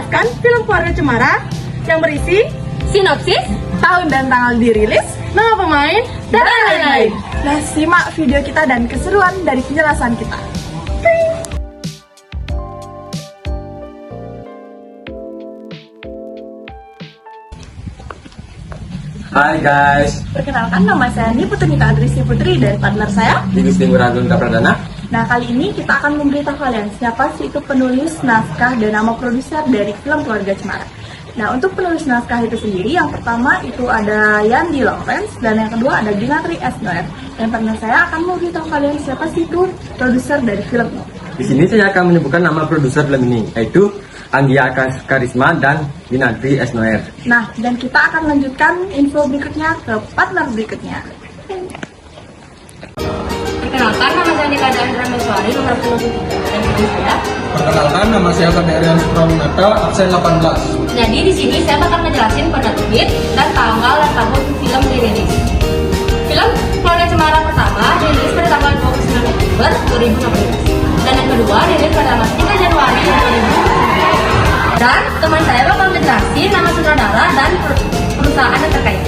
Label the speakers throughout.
Speaker 1: menjelaskan film Keluarga Cemara yang berisi
Speaker 2: Sinopsis,
Speaker 1: tahun dan tanggal dirilis, nama pemain, dan lain-lain. Nah, simak video kita dan keseruan dari penjelasan kita.
Speaker 3: Hai guys,
Speaker 1: Perkenalkan, nama saya Niputunita Adrisi Putri dari partner saya.
Speaker 3: Digus Timur Agung Kapradana.
Speaker 1: Nah, kali ini kita akan memberitahu kalian siapa sih itu penulis naskah dan nama produser dari film Keluarga Cemara. Nah, untuk penulis naskah itu sendiri, yang pertama itu ada Yandi Lawrence dan yang kedua ada Ginatri S. Noer. Dan partner saya akan memberitahu kalian siapa sih itu produser dari film ini.
Speaker 3: Di sini saya akan menyebutkan nama produser film ini, yaitu Anggia Karisma dan Ginatri S. Noer.
Speaker 1: Nah, dan kita akan lanjutkan info berikutnya ke partner berikutnya.
Speaker 2: perkenalkan nama saya Nika Dandra Meswari, nomor 23, dan teman saya.
Speaker 4: Perkenalkan, nama saya Faderian Supramunata, absen 18.
Speaker 2: Jadi di sini saya bakal ngejelasin penerbit dan tanggal dan tahun film dirilis. Film Keluarga Cemara pertama dirilis pada tanggal 29 Oktober 2016 dan yang kedua dirilis pada tanggal 3 Januari 2019. Dan teman saya bakal ngejelasin nama sutradara dan perusahaan yang terkait.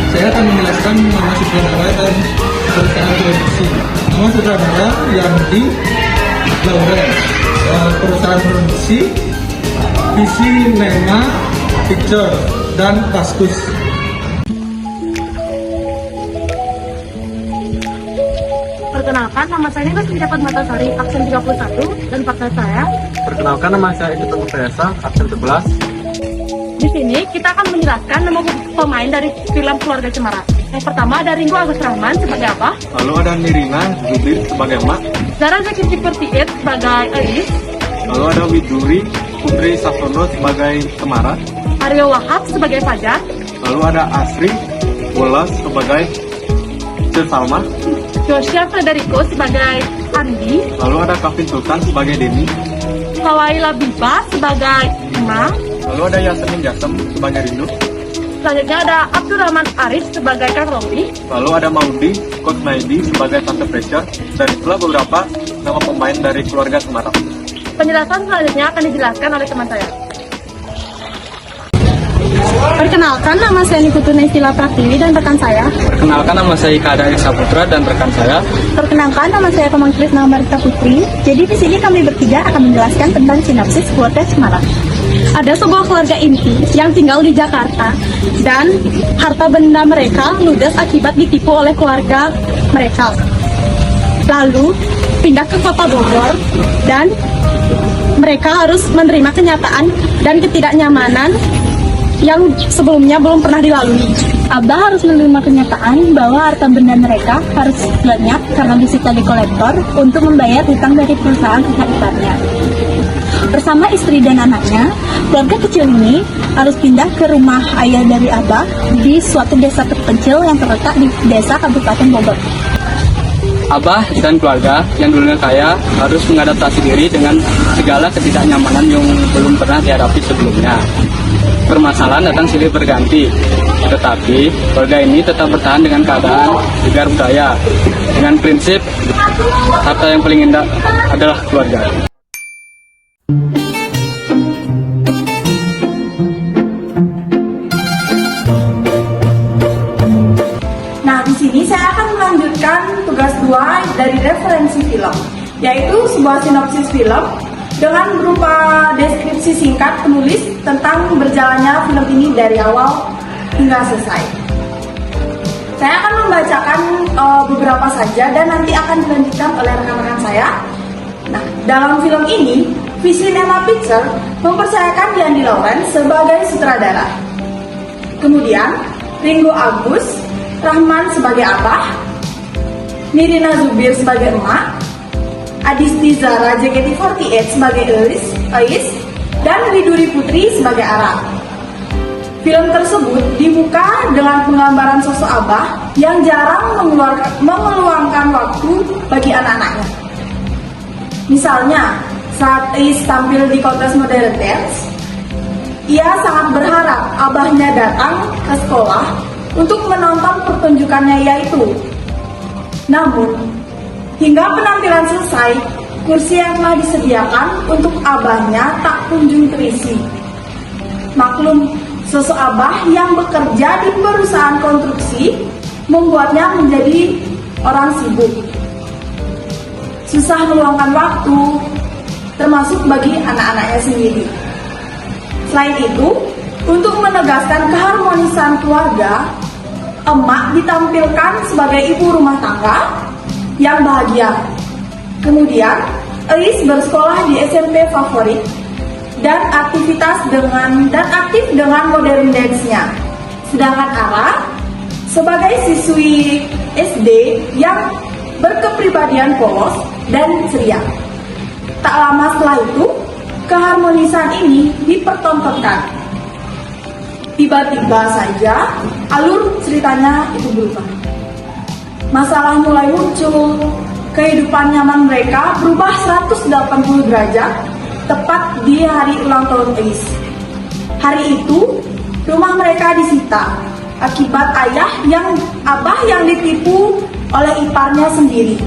Speaker 4: Saya akan menjelaskan nama sutradara dan perusahaan produksi. Nama sutradara Yandi Lawrence, perusahaan produksi Visi Nema Picture dan Paskus.
Speaker 1: Perkenalkan, nama saya Nika Pendapat Matasari, absen 31, dan partner saya.
Speaker 3: Perkenalkan, nama saya Itu Tengku Teresa, absen 11.
Speaker 1: Di sini kita akan menjelaskan nama pemain dari film Keluarga Cemara. Yang pertama ada Ringo Agus Rahman sebagai Abah,
Speaker 4: Lalu ada Nirina Zubir sebagai Mak,
Speaker 1: Zara Zakir 48 sebagai Elis,
Speaker 4: lalu ada Widuri Putri Sasono sebagai Cemara,
Speaker 1: Aryo Wahab sebagai Fajar,
Speaker 4: lalu ada Asri Wolas sebagai Salma,
Speaker 1: Joshua Federico sebagai Andi,
Speaker 4: lalu ada Kavin Sultan sebagai Denny,
Speaker 1: Hawaii Labiba sebagai Ima,
Speaker 4: lalu ada Yasmin Jasem sebagai Rindu,
Speaker 1: selanjutnya ada Abdurrahman Arif sebagai Kang Robi,
Speaker 4: lalu ada Maudi Coach Naidi sebagai Tante Pressure, dan itulah beberapa nama pemain dari Keluarga Cemara.
Speaker 1: Penjelasan selanjutnya akan dijelaskan oleh teman saya. Perkenalkan, nama saya Nikutu Nevila Pratiwi dan rekan saya.
Speaker 3: Perkenalkan, nama saya Ika Ada Saputra dan rekan saya.
Speaker 1: Perkenalkan, nama saya Kemang Krisna Marita Putri. Jadi di sini kami bertiga akan menjelaskan tentang sinopsis Keluarga Cemara. Ada sebuah keluarga inti yang tinggal di Jakarta dan harta benda mereka ludes akibat ditipu oleh keluarga mereka. Lalu pindah ke kota Bogor dan mereka harus menerima kenyataan dan ketidaknyamanan yang sebelumnya belum pernah dilalui. Abah harus menerima kenyataan bahwa harta benda mereka harus lenyap karena disita di kolektor untuk membayar hutang dari perusahaan kakak iparnya. Bersama istri dan anaknya, keluarga kecil ini harus pindah ke rumah ayah dari Abah di suatu desa terpencil yang terletak di desa Kabupaten Bogor.
Speaker 3: Abah dan keluarga yang dulunya kaya harus mengadaptasi diri dengan segala ketidaknyamanan yang belum pernah dihadapi sebelumnya. Permasalahan datang silih berganti, tetapi keluarga ini tetap bertahan dengan keadaan gegar budaya dengan prinsip harta yang paling indah adalah keluarga.
Speaker 1: Nah, di sini saya akan melanjutkan tugas 2 dari referensi film, yaitu sebuah sinopsis film dengan berupa deskripsi singkat penulis tentang berjalannya film ini dari awal hingga selesai. Saya akan membacakan beberapa saja dan nanti akan dilanjutkan oleh rekan-rekan saya. Nah, dalam film ini, Visi Nema Picture mempercayakan Yandi Lawrence sebagai sutradara. Kemudian, Ringo Agus Rahman sebagai Abah, Nirina Zubir sebagai Emak, Adisti Zara JKT48 sebagai Elis, dan Widuri Putri sebagai Ara. Film tersebut dibuka dengan penggambaran sosok Abah yang jarang meluangkan waktu bagi anak-anaknya. Misalnya, saat Elis tampil di kontes modern dance, ia sangat berharap Abahnya datang ke sekolah untuk menonton pertunjukannya yaitu. Namun, hingga penampilan selesai, kursi yang telah disediakan untuk abahnya tak kunjung terisi. Maklum, sosok abah yang bekerja di perusahaan konstruksi membuatnya menjadi orang sibuk. Susah meluangkan waktu, termasuk bagi anak-anaknya sendiri. Selain itu, untuk menegaskan keharmonisan keluarga, emak ditampilkan sebagai ibu rumah tangga yang bahagia. Kemudian, Eis bersekolah di SMP favorit dan aktif dengan modern dance-nya. Sedangkan Ara sebagai siswi SD yang berkepribadian polos dan ceria. Tak lama setelah itu, keharmonisan ini dipertontonkan. Tiba-tiba saja alur ceritanya itu berubah. Masalah mulai muncul, kehidupan nyaman mereka berubah 180 derajat tepat di hari ulang tahun Eis. Hari itu, rumah mereka disita akibat abah yang ditipu oleh iparnya sendiri.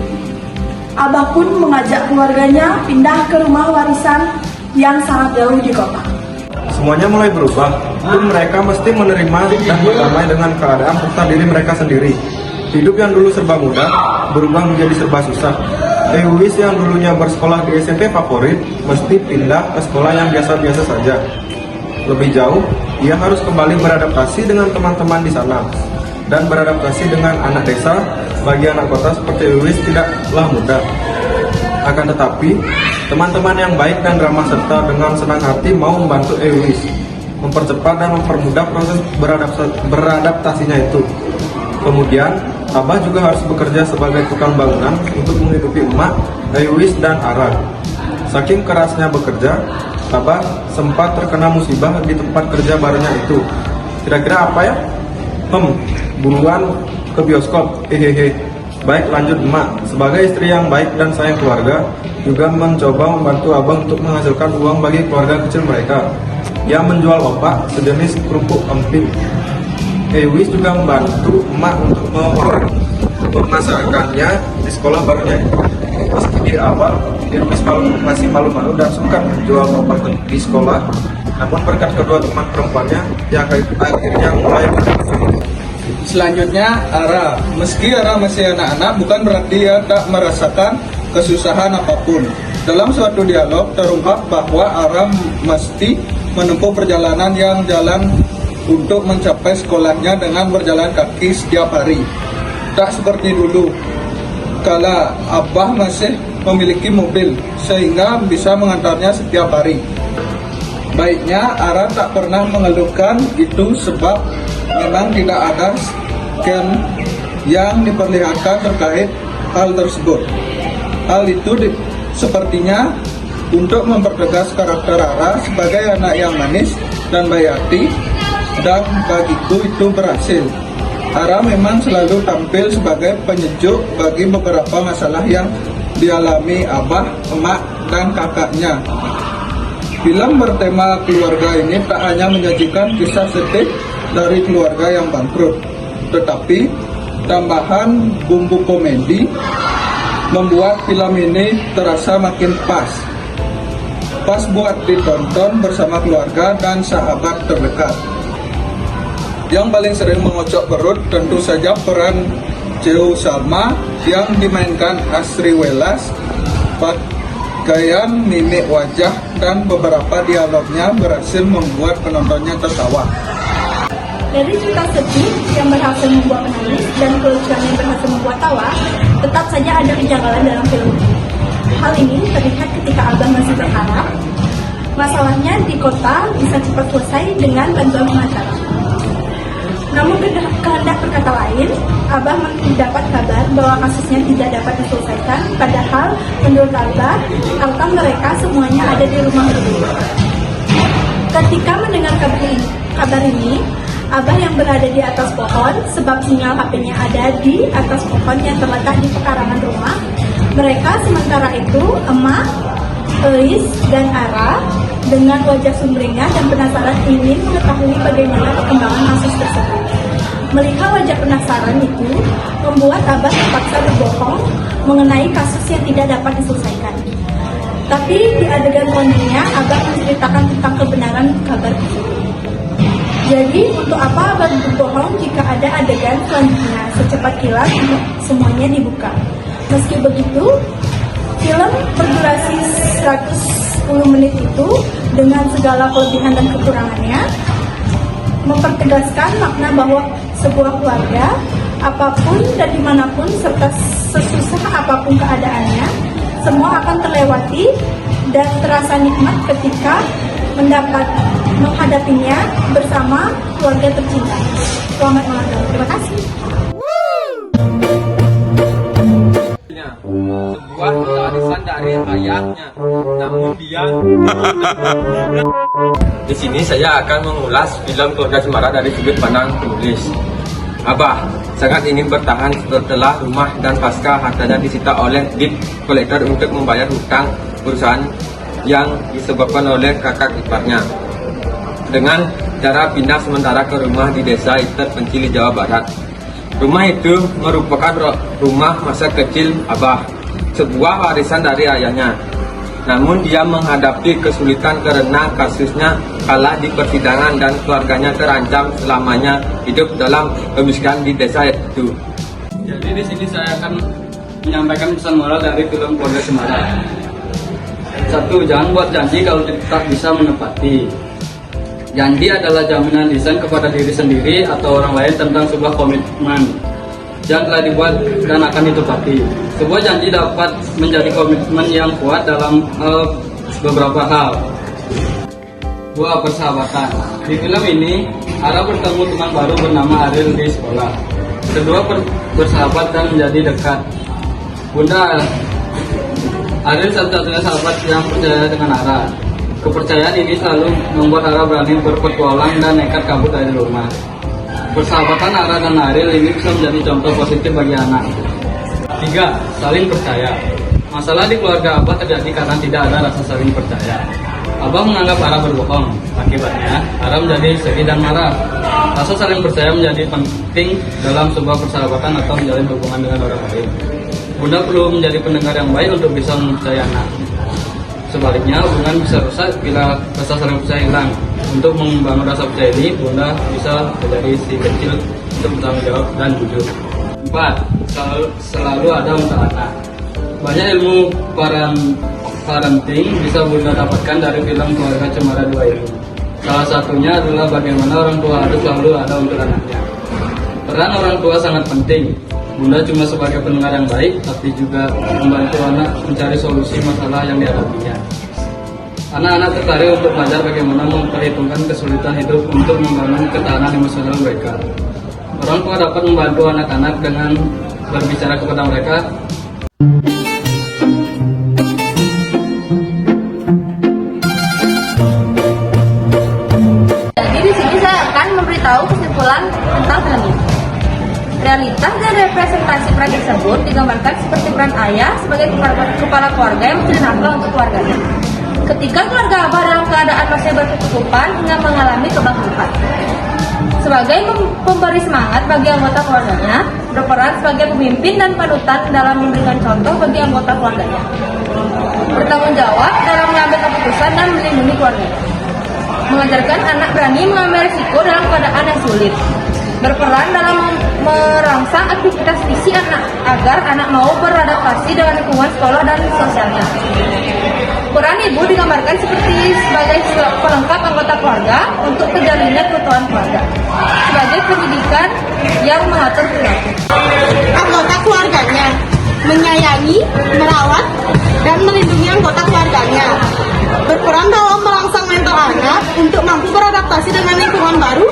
Speaker 1: Abah pun mengajak keluarganya pindah ke rumah warisan yang sangat jauh di kota.
Speaker 5: Semuanya mulai berubah, pun mereka mesti menerima dan berdamai dengan keadaan serta diri mereka sendiri. Hidup yang dulu serba mudah, berubah menjadi serba susah. Eis yang dulunya bersekolah di SMP favorit, mesti pindah ke sekolah yang biasa-biasa saja. Lebih jauh, ia harus kembali beradaptasi dengan teman-teman di sana. Dan beradaptasi dengan anak desa, bagi anak kota seperti Eis tidaklah mudah. Akan tetapi, teman-teman yang baik dan ramah serta dengan senang hati mau membantu Eis, mempercepat dan mempermudah proses beradaptasinya itu. Kemudian, Abah juga harus bekerja sebagai tukang bangunan untuk menghidupi emak, Eis, dan Ara. Saking kerasnya bekerja, Abah sempat terkena musibah di tempat kerja barunya itu. Kira-kira apa ya? Buruan ke bioskop, hehehe. Baik, lanjut emak. Sebagai istri yang baik dan sayang keluarga, juga mencoba membantu abang untuk menghasilkan uang bagi keluarga kecil mereka. Ia menjual opak sejenis kerupuk emping. Eis juga membantu emak untuk memasarkannya di sekolah barunya. Meski di awal, Eis masih malu-malu dan sungkan menjual opak di sekolah, namun berkat kedua teman perempuannya, dia akhirnya mulai berkembang.
Speaker 6: Selanjutnya, Ara. Meski Ara masih anak-anak, bukan berarti ia tak merasakan kesusahan apapun. Dalam suatu dialog terungkap bahwa Ara mesti menempuh perjalanan yang jalan untuk mencapai sekolahnya dengan berjalan kaki setiap hari. Tak seperti dulu, kala Abah masih memiliki mobil, sehingga bisa mengantarnya setiap hari. Baiknya, Ara tak pernah mengeluhkan itu sebab memang tidak ada scan yang diperlihatkan terkait hal tersebut. Hal itu sepertinya untuk mempertegas karakter Ara sebagai anak yang manis dan baik hati, dan bagiku itu berhasil. Ara memang selalu tampil sebagai penyejuk bagi beberapa masalah yang dialami Abah, emak, dan kakaknya. Film bertema keluarga ini tak hanya menyajikan kisah sedih dari keluarga yang bangkrut, tetapi tambahan bumbu komedi membuat film ini terasa makin pas buat ditonton bersama keluarga dan sahabat terdekat. Yang paling sering mengocok perut tentu saja peran Ceu Salma yang dimainkan Asri Welas. Gaya mimik wajah dan beberapa dialognya berhasil membuat penontonnya tertawa.
Speaker 1: Dari cerita sedih yang berhasil membuat menangis dan kelucuan yang berhasil membuat tawa, tetap saja ada kejanggalan dalam film ini. Hal ini terlihat ketika Abah masih berharap masalahnya di kota bisa cepat selesai dengan bantuan pengacara. Namun kehendak berkata lain, Abah mendapat kabar bahwa kasusnya tidak dapat diselesaikan, padahal menurut Abah, harta mereka semuanya ada di rumah itu. Ketika mendengar kabar ini, Abah yang berada di atas pohon, sebab sinyal HP-nya ada di atas pohon yang terletak di pekarangan rumah. Mereka sementara itu, emak, Eis, dan Ara, dengan wajah sumringah dan penasaran ingin mengetahui bagaimana perkembangan kasus tersebut. Melihat wajah penasaran itu, membuat Abah terpaksa berbohong mengenai kasus yang tidak dapat diselesaikan. Tapi di adegan selanjutnya, Abah menceritakan tentang kebenaran kabar tersebut. Jadi, untuk apa Abah berbohong jika ada adegan selanjutnya? Secepat kilat, semuanya dibuka. Meski begitu, film berdurasi 110 menit itu, dengan segala kelebihan dan kekurangannya, mempertegaskan makna bahwa sebuah keluarga, apapun dan dimanapun, serta sesusah apapun keadaannya, semua akan terlewati dan terasa nikmat ketika menghadapinya bersama keluarga tercinta. Selamat ulang tahun. Terima kasih.
Speaker 3: Sebuah warisan dari ayahnya, namun dia
Speaker 7: Di sini saya akan mengulas film Keluarga Cemara dari sudut pandang penulis. Abah sangat ingin bertahan setelah rumah dan pasca hartanya disita oleh debt collector untuk membayar hutang perusahaan yang disebabkan oleh kakak iparnya. Dengan cara pindah sementara ke rumah di desa terpencil di Jawa Barat. Rumah itu merupakan rumah masa kecil Abah, sebuah warisan dari ayahnya. Namun dia menghadapi kesulitan karena kasusnya kalah di persidangan dan keluarganya terancam selamanya hidup dalam kemiskinan di desa itu.
Speaker 3: Jadi di sini saya akan menyampaikan pesan moral dari film Keluarga Cemara. 1. Jangan buat janji kalau tak bisa menepati. Janji adalah jaminan lisan kepada diri sendiri atau orang lain tentang sebuah komitmen yang telah dibuat dan akan ditepati. Sebuah janji dapat menjadi komitmen yang kuat dalam beberapa hal. 2. Persahabatan. Di film ini, Ara bertemu teman baru bernama Ariel di sekolah. Kedua bersahabat dan menjadi dekat. Bunda Ariel satu-satunya sahabat yang percaya dengan Ara. Kepercayaan ini selalu membuat Ara berani berpetualang dan nekat kabur dari rumah. Persahabatan Ara dan Ariel ini bisa menjadi contoh positif bagi anak. 3. Saling percaya. Masalah di keluarga Abah terjadi karena tidak ada rasa saling percaya. Abah menganggap Ara berbohong. Akibatnya, Ara menjadi sedih dan marah. Rasa saling percaya menjadi penting dalam sebuah persahabatan atau menjalin hubungan dengan orang lain. Bunda perlu menjadi pendengar yang baik untuk bisa mempercayai anak. Sebaliknya, hubungan bisa rusak bila rasa saling percaya hilang. Untuk membangun rasa percaya ini, Bunda bisa menjadi si kecil untuk bertanggung jawab dan jujur. 4. Selalu ada untuk anak. Banyak ilmu parenting bisa Bunda dapatkan dari film Keluarga Cemara 2 ini. Salah satunya adalah bagaimana orang tua harus selalu ada untuk anaknya. Peran orang tua sangat penting. Bunda cuma sebagai pendengar yang baik, tapi juga membantu anak mencari solusi masalah yang dihadapinya. Anak-anak tertarik untuk belajar bagaimana memperhitungkan kesulitan hidup untuk membangun ketahanan emosional mereka. Orang tua dapat membantu anak-anak dengan berbicara kepada mereka.
Speaker 2: Jadi di sini saya akan memberitahu kesimpulan tentang film ini. Realitas dan representasi peran tersebut digambarkan seperti peran ayah sebagai kepala keluarga yang mencari nafkah untuk keluarganya. Ketika keluarga Abah dalam keadaan masih berkecukupan hingga mengalami kebangkrutan. Sebagai pemberi semangat bagi anggota keluarganya, berperan sebagai pemimpin dan panutan dalam memberikan contoh bagi anggota keluarganya. Bertanggung jawab dalam mengambil keputusan dan melindungi keluarganya. Mengajarkan anak berani mengambil risiko dalam keadaan yang sulit. Berperan dalam merangsang aktivitas fisik anak agar anak mau beradaptasi dengan lingkungan sekolah dan sosialnya. Peran ibu digambarkan seperti sebagai pelengkap anggota keluarga untuk terjalinnya keutuhan keluarga. Sebagai pendidikan yang mengatur perilaku.
Speaker 1: Anggota keluarganya menyayangi, merawat, dan melindungi anggota keluarganya. Berperan dalam merangsang mental anak untuk mampu beradaptasi dengan lingkungan baru.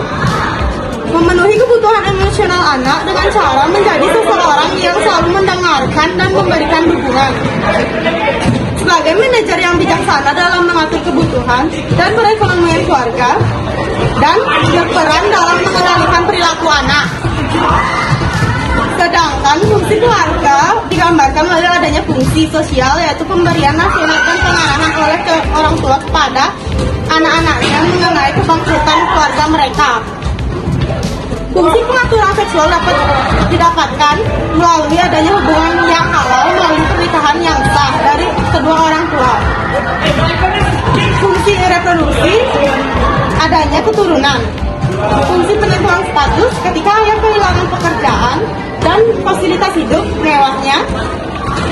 Speaker 1: Memenuhi kebutuhan emosional anak dengan cara menjadi seseorang yang selalu mendengarkan dan memberikan dukungan. Sebagai manajer yang bijaksana dalam mengatur kebutuhan dan perekonomian keluarga, dan berperan dalam mengendalikan perilaku anak. Sedangkan fungsi keluarga digambarkan melalui adanya fungsi sosial, yaitu pemberian nasihat dan pengarahan oleh orang tua kepada anak-anaknya mengenai kebangkitan keluarga mereka.
Speaker 8: Fungsi pengaturan seksual dapat didapatkan melalui adanya hubungan yang halal melalui pernikahan yang sah dari kedua orang tua. Fungsi reproduksi, adanya keturunan. Fungsi penentuan status ketika ayah kehilangan pekerjaan dan fasilitas hidup mewahnya,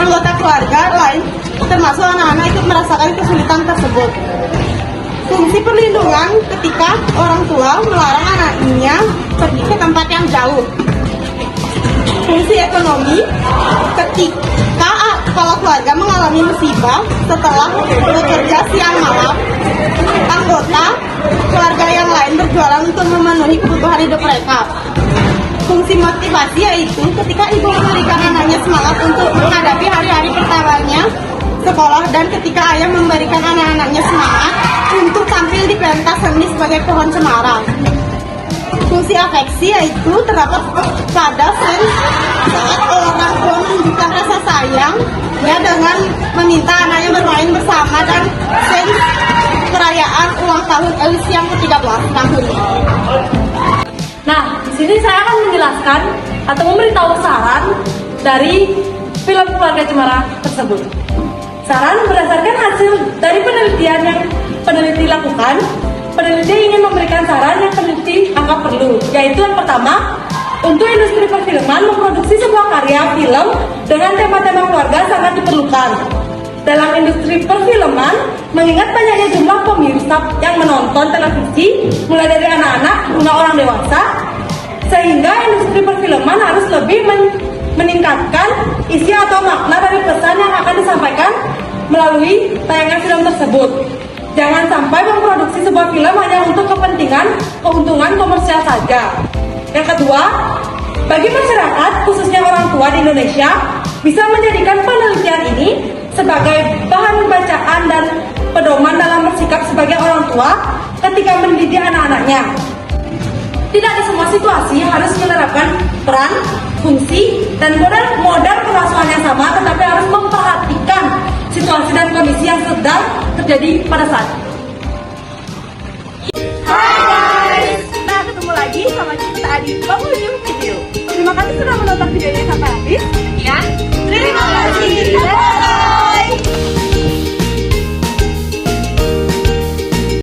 Speaker 8: anggota keluarga lain termasuk anak-anak ikut merasakan kesulitan tersebut. Fungsi perlindungan ketika orang tua melarang anaknya pergi ke tempat yang jauh. Fungsi ekonomi ketika kepala keluarga mengalami musibah setelah bekerja siang malam, anggota keluarga yang lain berjualan untuk memenuhi kebutuhan hidup mereka. Fungsi motivasi yaitu ketika ibu memberikan anaknya semangat untuk menghadapi hari-hari pertamanya sekolah dan ketika ayah memberikan anak-anaknya semangat untuk tampil di pentas seni sebagai pohon cemara. Fungsi afeksi yaitu terdapat pada saat orang tua menunjukkan rasa sayang ya dengan meminta anaknya bermain bersama dan perayaan ulang tahun Elis yang ke-13 tahun.
Speaker 1: Nah, di sini saya akan menjelaskan atau memberitahu saran dari film Keluarga Cemara tersebut. Saran berdasarkan hasil dari penelitian yang peneliti lakukan. Peneliti ingin memberikan saran yang peneliti anggap perlu, yaitu yang pertama, untuk industri perfilman memproduksi sebuah karya film dengan tema-tema keluarga sangat diperlukan. Dalam industri perfilman, mengingat banyaknya jumlah pemirsa yang menonton televisi, mulai dari anak-anak hingga orang dewasa, sehingga industri perfilman harus lebih meningkatkan isi atau makna dari pesan yang akan disampaikan melalui tayangan film tersebut. Jangan sampai memproduksi sebuah film hanya untuk keuntungan komersial saja. Yang kedua, bagi masyarakat, khususnya orang tua di Indonesia, bisa menjadikan penelitian ini sebagai bahan bacaan dan pedoman dalam bersikap sebagai orang tua ketika mendidik anak-anaknya. Tidak di semua situasi harus menerapkan peran, fungsi, dan modal pengasuhan yang sama, tetapi harus memperhatikan situasi dan kondisi yang sedang terjadi pada saat. Hai guys, nah ketemu lagi sama kita di Bangun